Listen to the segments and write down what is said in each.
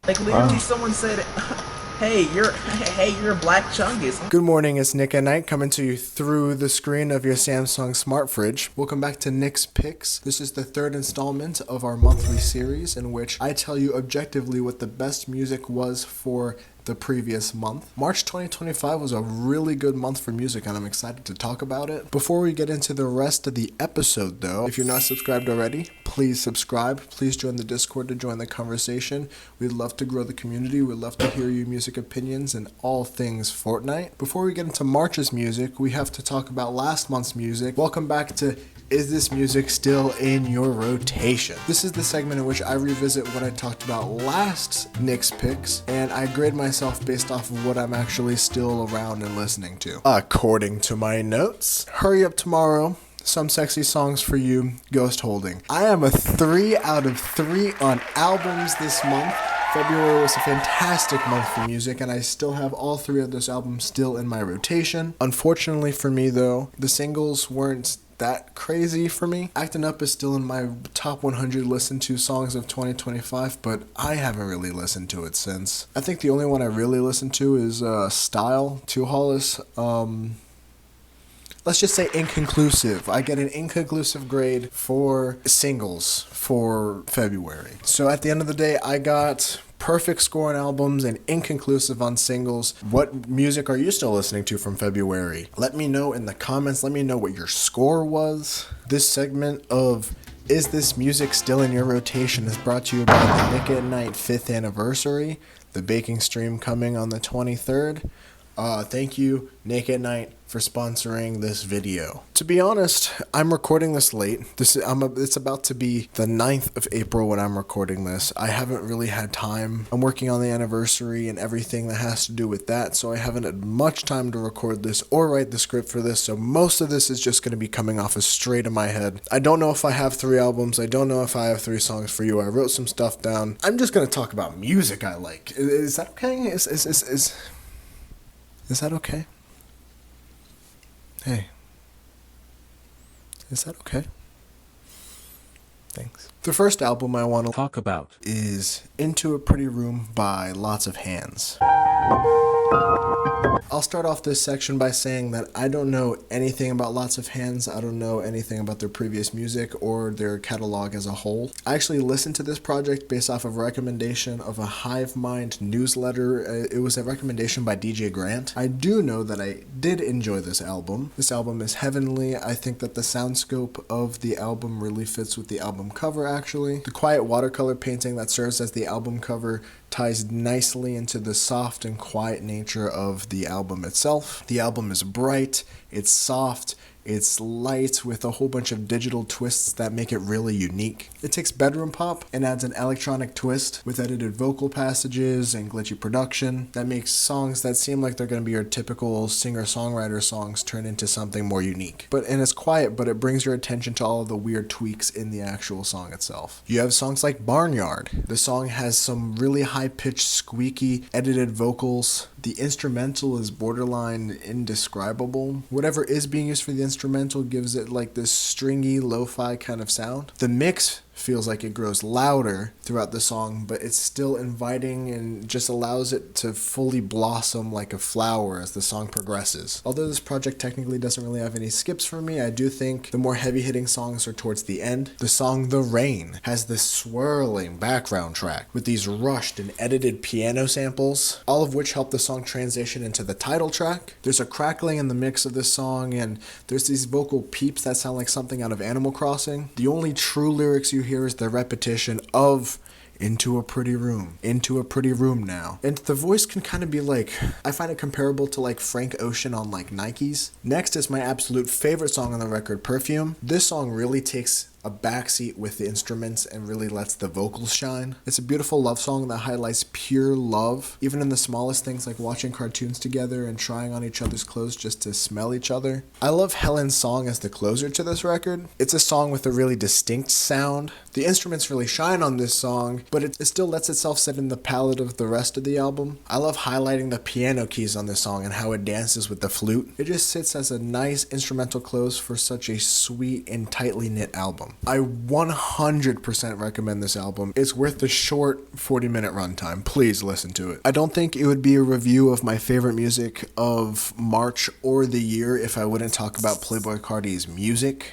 Like literally, someone said, "Hey, you're Black Chungus." Good morning, it's Nick at Night coming to you through the screen of your Samsung smart fridge. Welcome back to Nick's Picks. This is the third installment of our monthly series in which I tell you objectively what the best music was for the previous month. March 2025 was a really good month for music and I'm excited to talk about it. Before we get into the rest of the episode though, if you're not subscribed already, please subscribe. Please join the Discord to join the conversation. We'd love to grow the community. We'd love to hear your music opinions and all things Fortnite. Before we get into March's music, we have to talk about last month's music. Welcome back to Is This Music Still in Your Rotation? This is the segment in which I revisit what I talked about last Nick's Picks, and I grade myself based off of what I'm actually still around and listening to. According to my notes, Hurry Up Tomorrow, Some Sexy Songs for You, Ghost Holding. I am a 3 out of 3 on albums this month. February was a fantastic month for music, and I still have all 3 of those albums still in my rotation. Unfortunately for me though, the singles weren't that crazy for me. Acting Up is still in my top 100 listened to songs of 2025, but I haven't really listened to it since. I think the only one I really listened to is Style, 2 Hollis. Let's just say inconclusive. I get an inconclusive grade for singles for February. So at the end of the day, I got perfect score on albums and inconclusive on singles. What music are you still listening to from February? Let me know in the comments. Let me know what your score was. This segment of Is This Music Still in Your Rotation is brought to you by the Nick at Night 5th anniversary, the baking stream coming on the 23rd. Thank you, Nick at Night, for sponsoring this video. To be honest, I'm recording this late. It's about to be the 9th of April when I'm recording this. I haven't really had time. I'm working on the anniversary and everything that has to do with that, so I haven't had much time to record this or write the script for this, so most of this is just going to be coming off as straight in my head. I don't know if I have 3 albums. I don't know if I have 3 songs for you. I wrote some stuff down. I'm just going to talk about music I like. Is that okay? Is that okay? Hey. Is that okay? Thanks. The first album I want to talk about is Into a Pretty Room by Lots of Hands. I'll start off this section by saying that I don't know anything about Lots of Hands. I don't know anything about their previous music or their catalog as a whole. I actually listened to this project based off of a recommendation of a Hive Mind newsletter. It was a recommendation by DJ Grant. I do know that I did enjoy this album. This album is heavenly. I think that the soundscope of the album really fits with the album cover actually. The quiet watercolor painting that serves as the album cover ties nicely into the soft and quiet nature of the album itself. The album is bright, it's soft, it's light with a whole bunch of digital twists that make it really unique. It takes bedroom pop and adds an electronic twist with edited vocal passages and glitchy production that makes songs that seem like they're going to be your typical singer-songwriter songs turn into something more unique. And it's quiet, but it brings your attention to all of the weird tweaks in the actual song itself. You have songs like Barnyard. The song has some really high-pitched, squeaky, edited vocals. The instrumental is borderline indescribable. Whatever is being used for the instrumental gives it like this stringy, lo-fi kind of sound. The mix feels like it grows louder throughout the song, but it's still inviting and just allows it to fully blossom like a flower as the song progresses. Although this project technically doesn't really have any skips for me, I do think the more heavy-hitting songs are towards the end. The song The Rain has this swirling background track with these rushed and edited piano samples, all of which help the song transition into the title track. There's a crackling in the mix of this song, and there's these vocal peeps that sound like something out of Animal Crossing. The only true lyrics you hear is the repetition of into a pretty room now. And the voice can kind of be like, I find it comparable to like Frank Ocean on like Nikes. Next is my absolute favorite song on the record, Perfume. This song really takes a backseat with the instruments and really lets the vocals shine. It's a beautiful love song that highlights pure love, even in the smallest things like watching cartoons together and trying on each other's clothes just to smell each other. I love Helen's song as the closer to this record. It's a song with a really distinct sound. The instruments really shine on this song, but it still lets itself sit in the palette of the rest of the album. I love highlighting the piano keys on this song and how it dances with the flute. It just sits as a nice instrumental close for such a sweet and tightly knit album. I 100% recommend this album. It's worth the short 40-minute runtime. Please listen to it. I don't think it would be a review of my favorite music of March or the year if I wouldn't talk about Playboi Carti's music.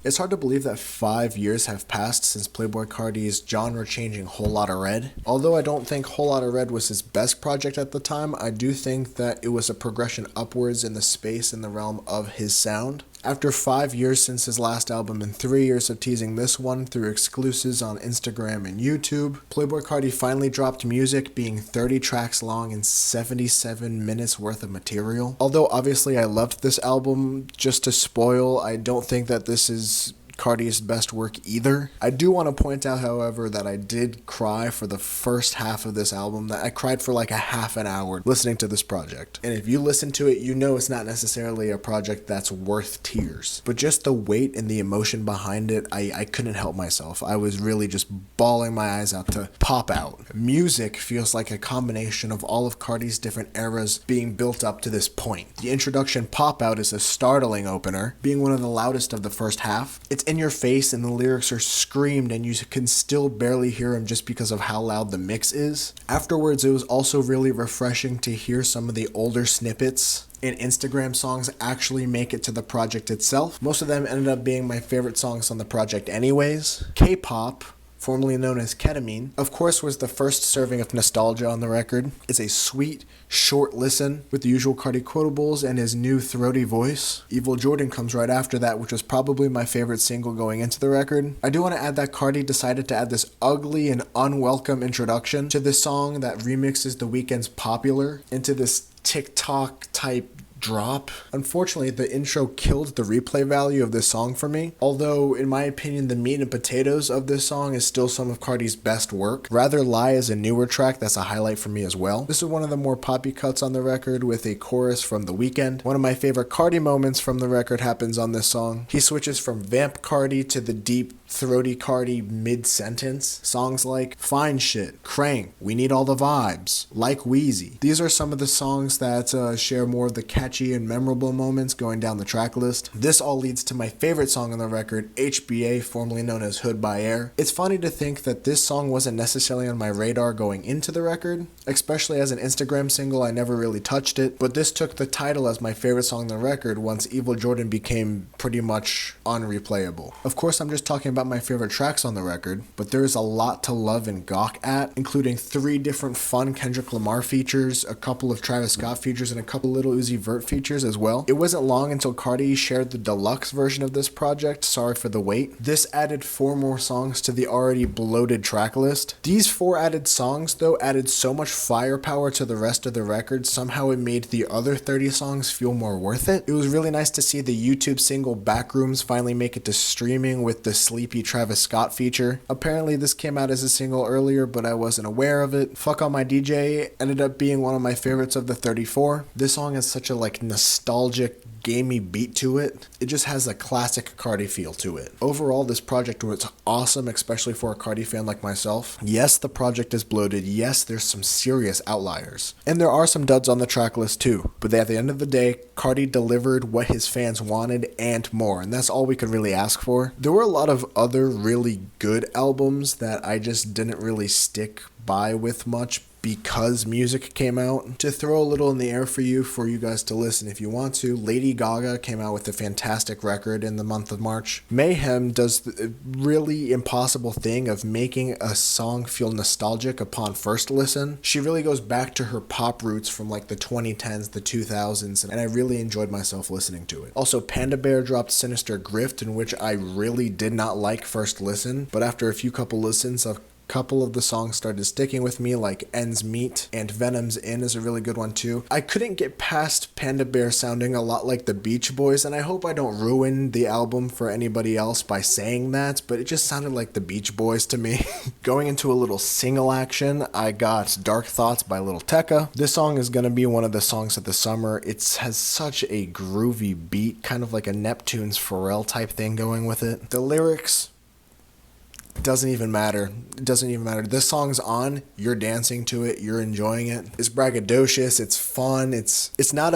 It's hard to believe that 5 years have passed since Playboi Carti's genre-changing Whole Lotta Red. Although I don't think Whole Lotta Red was his best project at the time, I do think that it was a progression upwards in the space and the realm of his sound. After 5 years since his last album and 3 years of teasing this one through exclusives on Instagram and YouTube, Playboi Carti finally dropped music, being 30 tracks long and 77 minutes worth of material. Although obviously I loved this album, just to spoil, I don't think that this is Carti's best work either. I do want to point out, however, that I did cry for the first half of this album. That I cried for like a half an hour listening to this project. And if you listen to it, you know it's not necessarily a project that's worth tears. But just the weight and the emotion behind it, I couldn't help myself. I was really just bawling my eyes out to pop out. Music feels like a combination of all of Carti's different eras being built up to this point. The introduction Pop Out is a startling opener, being one of the loudest of the first half. It's in your face and the lyrics are screamed and you can still barely hear them just because of how loud the mix is. Afterwards, it was also really refreshing to hear some of the older snippets and Instagram songs actually make it to the project itself. Most of them ended up being my favorite songs on the project anyways. K-pop, formerly known as ketamine, of course was the first serving of nostalgia on the record. It's a sweet, short listen with the usual Carti quotables and his new throaty voice. Evil Jordan comes right after that, which was probably my favorite single going into the record. I do want to add that Carti decided to add this ugly and unwelcome introduction to this song that remixes The Weeknd's Popular into this TikTok type drop. Unfortunately, the intro killed the replay value of this song for me, although in my opinion the meat and potatoes of this song is still some of Carti's best work. Rather Lie is a newer track that's a highlight for me as well. This is one of the more poppy cuts on the record with a chorus from The Weeknd. One of my favorite Carti moments from the record happens on this song. He switches from vamp Carti to the deep throaty Carti mid-sentence. Songs like Fine Shit, Crank, We Need All the Vibes, Like Wheezy. These are some of the songs that share more of the catchy and memorable moments going down the track list. This all leads to my favorite song on the record, HBA, formerly known as Hood by Air. It's funny to think that this song wasn't necessarily on my radar going into the record, especially as an Instagram single. I never really touched it, but this took the title as my favorite song on the record once Evil Jordan became pretty much unreplayable. Of course, I'm just talking about my favorite tracks on the record, but there's a lot to love and gawk at, including 3 different fun Kendrick Lamar features, a couple of Travis Scott features, and a couple Lil Uzi Vert features as well. It wasn't long until Carti shared the deluxe version of this project, Sorry for the Wait. This added 4 more songs to the already bloated track list. These 4 added songs, though, added so much firepower to the rest of the record, somehow it made the other 30 songs feel more worth it. It was really nice to see the YouTube single Backrooms finally make it to streaming with the sleepy Travis Scott feature. Apparently this came out as a single earlier, but I wasn't aware of it. Fuck On My DJ ended up being one of my favorites of the 34. This song has such a nostalgic, gamey beat to it. It just has a classic Carti feel to it. Overall, this project was awesome, especially for a Carti fan like myself. Yes, the project is bloated. Yes, there's some serious outliers. And there are some duds on the track list too. But at the end of the day, Carti delivered what his fans wanted and more, and that's all we could really ask for. There were a lot of other really good albums that I just didn't really stick by with much because music came out. To throw a little in the air for you guys to listen if you want to, Lady Gaga came out with a fantastic record in the month of March. Mayhem does the really impossible thing of making a song feel nostalgic upon first listen. She really goes back to her pop roots from the 2010s, the 2000s, and I really enjoyed myself listening to it. Also, Panda Bear dropped Sinister Grift, in which I really did not like first listen, but after a couple listens, couple of the songs started sticking with me, like Ends Meet and Venom's In is a really good one too. I couldn't get past Panda Bear sounding a lot like the Beach Boys, and I hope I don't ruin the album for anybody else by saying that, but it just sounded like the Beach Boys to me. Going into a little single action, I got Dark Thoughts by Lil Tecca. This song is going to be one of the songs of the summer. It has such a groovy beat, kind of like a Neptune's Pharrell type thing going with it. The lyrics doesn't even matter. It doesn't even matter. This song's on, you're dancing to it, you're enjoying it. It's braggadocious, it's fun, it's not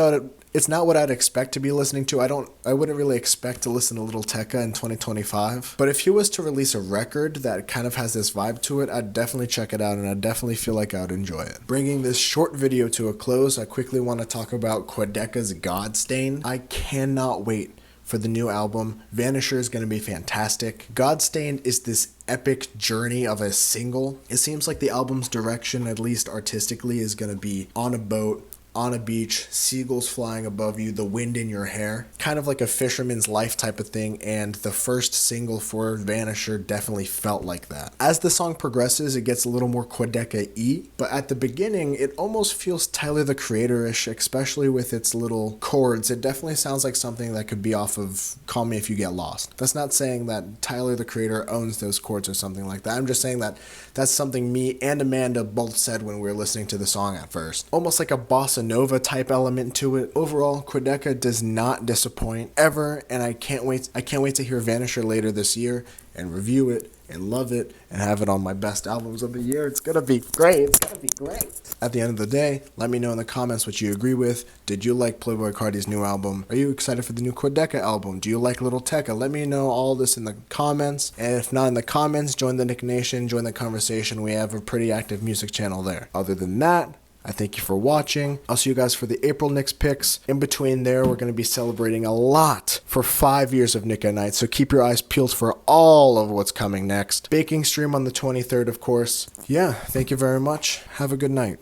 It's not what I'd expect to be listening to. I wouldn't really expect to listen to Lil Tecca in 2025. But if he was to release a record that kind of has this vibe to it, I'd definitely check it out, and I definitely feel like I'd enjoy it. Bringing this short video to a close, I quickly want to talk about Quadeca's GODSTAINED. I cannot wait for the new album. Vanisher is going to be fantastic. GODSTAINED is this epic journey of a single. It seems like the album's direction, at least artistically, is going to be on a boat, on a beach, seagulls flying above you, the wind in your hair. Kind of like a fisherman's life type of thing, and the first single for Vanisher definitely felt like that. As the song progresses, it gets a little more Quadeca-y, but at the beginning, it almost feels Tyler the Creator-ish, especially with its little chords. It definitely sounds like something that could be off of Call Me If You Get Lost. That's not saying that Tyler the Creator owns those chords or something like that. I'm just saying that that's something me and Amanda both said when we were listening to the song at first. Almost like a bossa nova type element to it. Overall, Quadeca does not disappoint ever, and I can't wait to hear Vanisher later this year and review it and love it and have it on my best albums of the year. It's gonna be great. It's gonna be great. At the end of the day, let me know in the comments what you agree with. Did you like Playboi Carti's new album? Are you excited for the new Quadeca album? Do you like Lil Tecca? Let me know all this in the comments. And if not in the comments, join the Nick Nation, join the conversation. We have a pretty active music channel there. Other than that, I thank you for watching. I'll see you guys for the April Knicks picks. In between there, we're going to be celebrating a lot for 5 years of Nick at Night, so keep your eyes peeled for all of what's coming next. Baking stream on the 23rd, of course. Yeah, thank you very much. Have a good night.